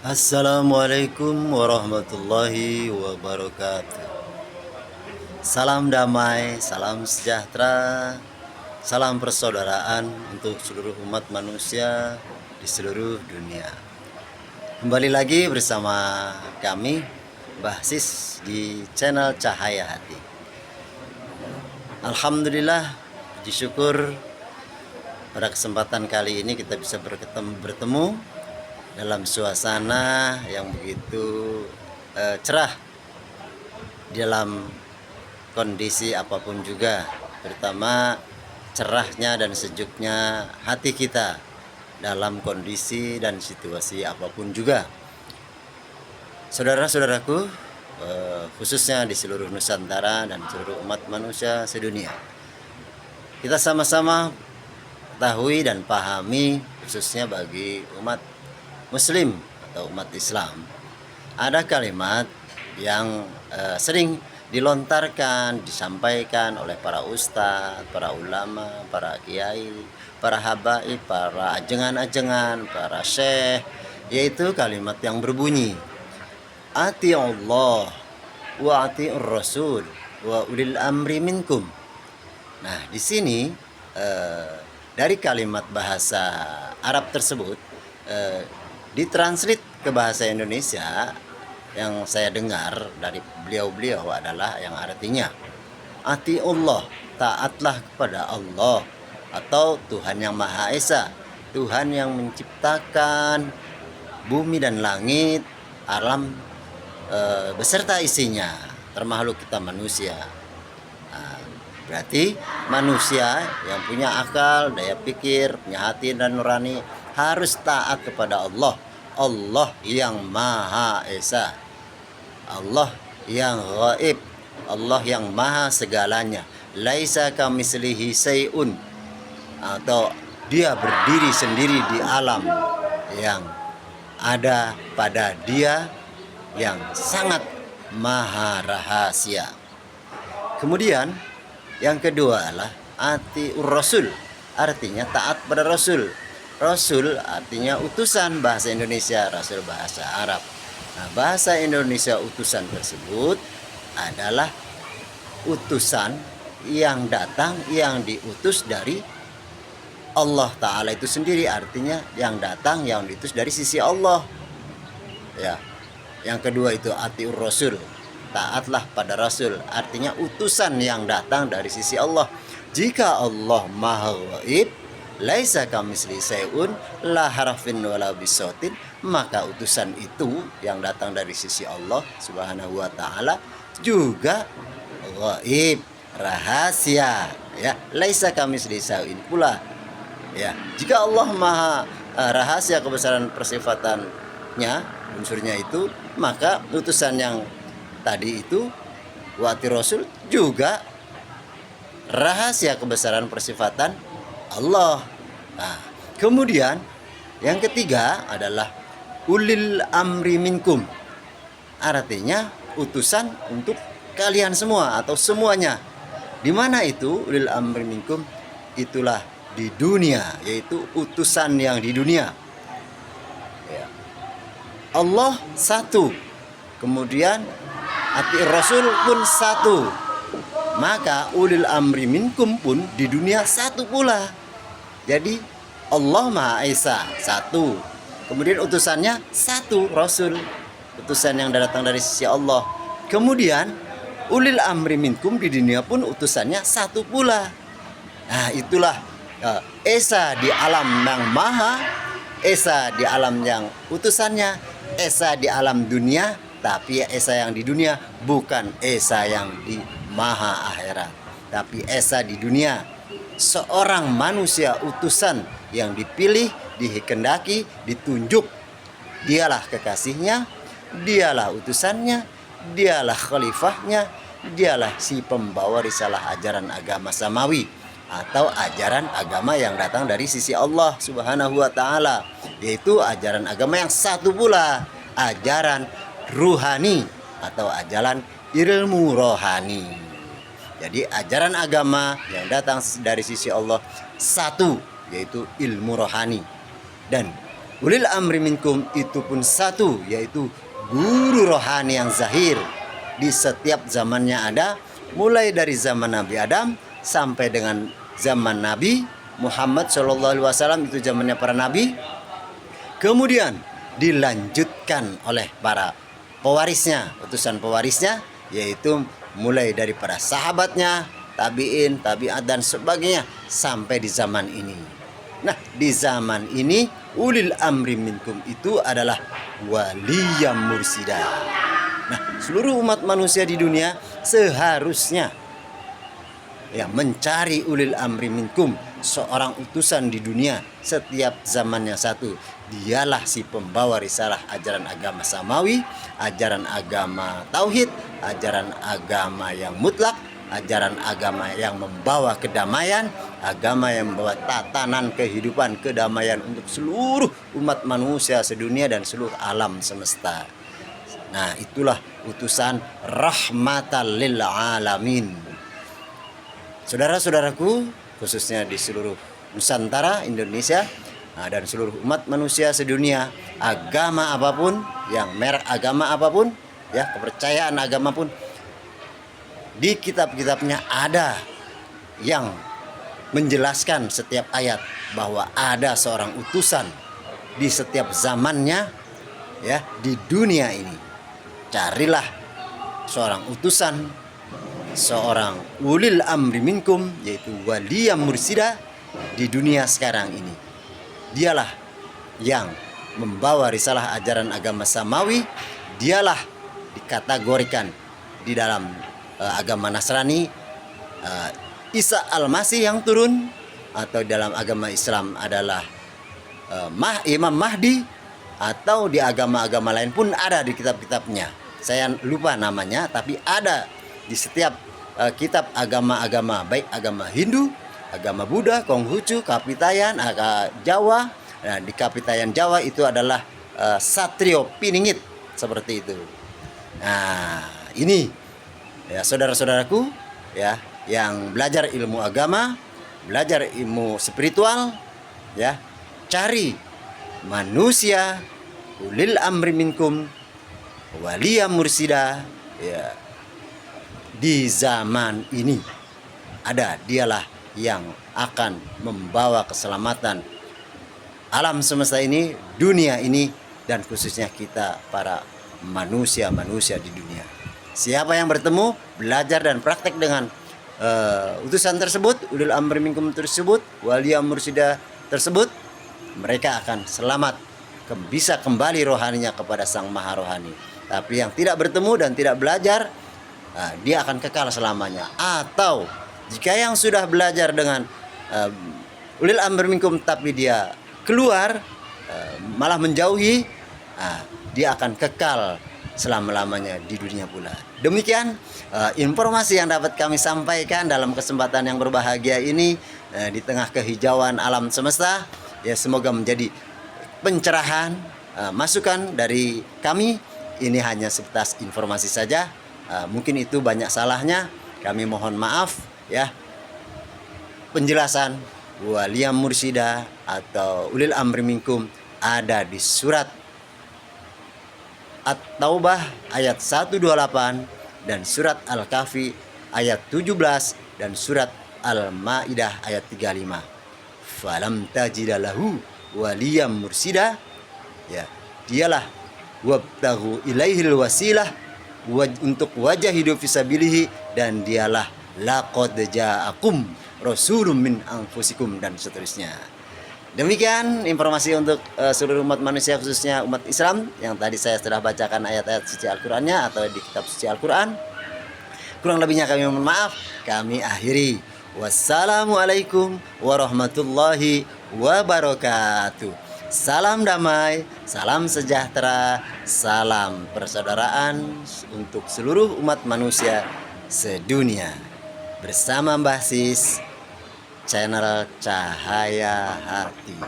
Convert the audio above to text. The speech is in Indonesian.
Assalamualaikum warahmatullahi wabarakatuh. Salam damai, salam sejahtera, salam persaudaraan untuk seluruh umat manusia di seluruh dunia. Kembali lagi bersama kami, Mbah Sis di channel Cahaya Hati. Alhamdulillah, puji syukur pada kesempatan kali ini kita bisa bertemu dalam suasana yang begitu cerah dalam kondisi apapun juga, terutama cerahnya dan sejuknya hati kita dalam kondisi dan situasi apapun juga. Saudara-saudaraku, khususnya di seluruh Nusantara dan seluruh umat manusia sedunia, kita sama-sama ketahui dan pahami, khususnya bagi umat Muslim atau umat Islam, ada kalimat yang sering dilontarkan, disampaikan oleh para ustadz, para ulama, para kiai, para habaib, para ajengan-ajengan, para syekh, yaitu kalimat yang berbunyi, Ati Allah wa ati'ur Rasul wa ulil amri minkum. Nah, di sini dari kalimat bahasa Arab tersebut ditranslate ke bahasa Indonesia yang saya dengar dari beliau-beliau adalah yang artinya, Ati Allah, taatlah kepada Allah atau Tuhan yang Maha Esa, Tuhan yang menciptakan bumi dan langit, alam beserta isinya, termasuk kita manusia. Nah, berarti manusia yang punya akal, daya pikir, punya hati dan nurani harus taat kepada Allah. Allah yang Maha Esa, Allah yang Ghaib, Allah yang Maha segalanya. Laisa kamitslihi syai'un, atau dia berdiri sendiri di alam yang ada pada dia yang sangat maha rahasia. Kemudian yang kedua adalah atiur Rasul, artinya taat pada Rasul. Rasul artinya utusan, bahasa Indonesia, Rasul bahasa Arab. Nah, bahasa Indonesia utusan tersebut adalah utusan yang datang, yang diutus dari Allah Ta'ala itu sendiri, artinya yang datang, yang diutus dari sisi Allah. Ya. Yang kedua itu atiur Rasul, taatlah pada Rasul, artinya utusan yang datang dari sisi Allah. Jika Allah Maha Ghaib, laisa kamitsli syai'un la harafin wala bisautin, maka utusan itu yang datang dari sisi Allah Subhanahu wa taala juga ghaib, rahasia, ya. Laisa kamitsli syai'un pula, ya. Jika Allah Maha rahasia kebesaran persifatannya, unsurnya itu, maka utusan yang tadi itu wati Rasul juga rahasia kebesaran persifatan Allah. Nah, kemudian yang ketiga adalah ulil amri minkum, artinya utusan untuk kalian semua atau semuanya. Di mana itu ulil amri minkum? Itulah di dunia, yaitu utusan yang di dunia. Ya. Allah satu, kemudian ati Rasul pun satu, maka ulil amri minkum pun di dunia satu pula. Jadi Allah Maha Esa satu, kemudian utusannya satu, Rasul, utusan yang datang dari sisi Allah. Kemudian ulil amri minkum di dunia pun utusannya satu pula. Nah, itulah Esa di alam yang maha, Esa di alam yang utusannya, Esa di alam dunia, tapi Esa yang di dunia bukan Esa yang di maha akhirat, tapi Esa di dunia. Seorang manusia utusan yang dipilih, dikehendaki, ditunjuk. Dialah kekasihnya, dialah utusannya, dialah khalifahnya, dialah si pembawa risalah ajaran agama samawi atau ajaran agama yang datang dari sisi Allah Subhanahu wa taala, yaitu ajaran agama yang satu pula, ajaran ruhani atau ajaran ilmu rohani. Jadi ajaran agama yang datang dari sisi Allah satu, yaitu ilmu rohani. Dan Ulil amri minkum itu pun satu, yaitu guru rohani yang zahir di setiap zamannya ada, mulai dari zaman Nabi Adam sampai dengan zaman Nabi Muhammad SAW, itu zamannya para nabi. Kemudian dilanjutkan oleh para pewarisnya, utusan pewarisnya, yaitu mulai dari para sahabatnya, tabi'in, tabi'at dan sebagainya sampai di zaman ini. Nah, di zaman ini ulil amri minkum itu adalah waliyam mursida. Nah, seluruh umat manusia di dunia seharusnya mencari ulil amri minkum, seorang utusan di dunia setiap zamannya satu. Dialah si pembawa risalah ajaran agama samawi, ajaran agama tauhid, ajaran agama yang mutlak, ajaran agama yang membawa kedamaian, agama yang membawa tatanan kehidupan kedamaian untuk seluruh umat manusia sedunia dan seluruh alam semesta. Nah, itulah utusan rahmatan lil alamin. Saudara-saudaraku, khususnya di seluruh Nusantara, Indonesia, dan seluruh umat manusia sedunia, agama apapun, yang merek agama apapun, kepercayaan agama pun, di kitab-kitabnya ada yang menjelaskan setiap ayat bahwa ada seorang utusan di setiap zamannya, di dunia ini. Carilah seorang utusan, seorang ulil amri minkum, yaitu waliyam mursida di dunia sekarang ini. Dialah yang membawa risalah ajaran agama samawi. Dialah dikategorikan di dalam agama Nasrani Isa Al-Masih yang turun, atau dalam agama Islam adalah Imam Mahdi, atau di agama-agama lain pun ada di kitab-kitabnya. Saya lupa namanya, tapi ada di setiap kitab agama-agama, baik agama Hindu, agama Buddha, Konghucu, Kapitayan, Jawa. Nah, di Kapitayan Jawa itu adalah Satrio Piningit, seperti itu. Nah, ini saudara-saudaraku yang belajar ilmu agama, belajar ilmu spiritual, cari manusia ulil amri minkum waliyam mursida, di zaman ini ada. Dialah yang akan membawa keselamatan alam semesta ini, dunia ini, dan khususnya kita para manusia-manusia di dunia. Siapa yang bertemu, belajar dan praktek dengan utusan tersebut, ulil amri minkum tersebut, waliyam mursida tersebut, mereka akan selamat, bisa kembali rohaninya kepada Sang Maha Rohani. Tapi yang tidak bertemu dan tidak belajar, dia akan kekal selamanya. Atau jika yang sudah belajar dengan ulil amri minkum tapi dia keluar, malah menjauhi, dia akan kekal selama-lamanya di dunia pula. Demikian informasi yang dapat kami sampaikan dalam kesempatan yang berbahagia ini, di tengah kehijauan alam semesta. Semoga menjadi pencerahan, masukan dari kami. Ini hanya sebatas informasi saja, mungkin itu banyak salahnya, kami mohon maaf. Penjelasan waliyam mursida atau ulil amri minkum ada di surat At-Taubah ayat 128 dan surat Al-Kahfi ayat 17 dan surat Al-Maidah ayat 35. Falam tajidalahu waliyam mursida, dialah wabtaghu ilaihil wasilah, untuk wajah hidup fisabilihi, dan dialah laqad ja'akum rasulun min anfusikum, dan seterusnya. Demikian informasi untuk seluruh umat manusia, khususnya umat Islam, yang tadi saya sudah bacakan ayat-ayat suci Al-Qur'annya atau di kitab suci Al-Qur'an. Kurang lebihnya kami mohon maaf. Kami akhiri. Wassalamualaikum warahmatullahi wabarakatuh. Salam damai, salam sejahtera, salam persaudaraan untuk seluruh umat manusia sedunia. Bersama Mbah Sis, channel Cahaya Hati.